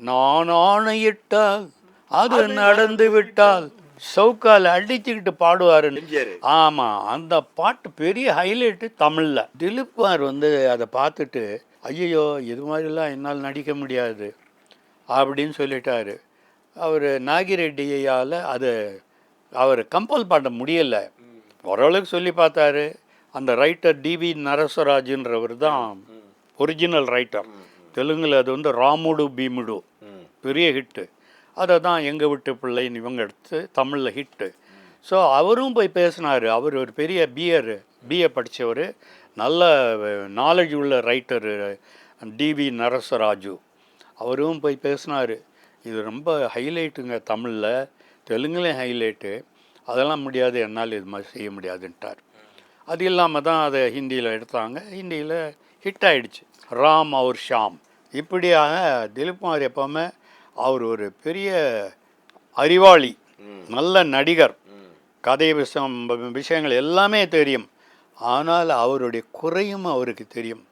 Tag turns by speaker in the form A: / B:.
A: நான் ஆணையிட்டால் அது நடந்து விட்டால் சவுக்கால் அடிச்சுக்கிட்டு பாடுவாரு. ஆமாம், அந்த பாட்டு பெரிய ஹைலைட்டு தமிழில். திலீப்குமார் வந்து அதை பார்த்துட்டு ஐயோ இது மாதிரிலாம் என்னால் நடிக்க முடியாது அப்படின்னு சொல்லிட்டாரு. அவர் நாகிரெட்டியால் அது அவர் கம்பல் பண்ண முடியலை. ஓரளவுக்கு சொல்லி பார்த்தாரு. அந்த ரைட்டர் டிவி நரசராஜுன்றவர் தான் ஒரிஜினல் ரைட்டர். தெலுங்கில் அது வந்து ராமுடு பீமுடு பெரிய ஹிட்டு. அதை தான் எங்கள் வீட்டு பிள்ளைன்னு இவங்க எடுத்து தமிழில் ஹிட்டு. ஸோ அவரும் போய் பேசினார். அவர் ஒரு பெரிய பிஏ படித்தவர், நல்ல நாலேஜ் உள்ள ரைட்டரு டிவி நரசராஜு. அவரும் போய் பேசினார். இது ரொம்ப ஹைலைட்டுங்க தமிழில், தெலுங்குலேயும் ஹைலைட்டு, அதெல்லாம் முடியாது, என்னால் இது மாதிரி செய்ய முடியாதுன்ட்டார். அது இல்லாமல் தான் அதை ஹிந்தியில் எடுத்தாங்க. ஹிந்தியில் ஹிட் ஆகிடுச்சு, ராம் அவர் ஷாம். இப்படியாக திலீப்குமார் எப்போவுமே அவர் ஒரு பெரிய அறிவாளி, நல்ல நடிகர், கதை விஷயங்கள் எல்லாமே தெரியும். ஆனால் அவருடைய குறையும் அவருக்கு தெரியும்.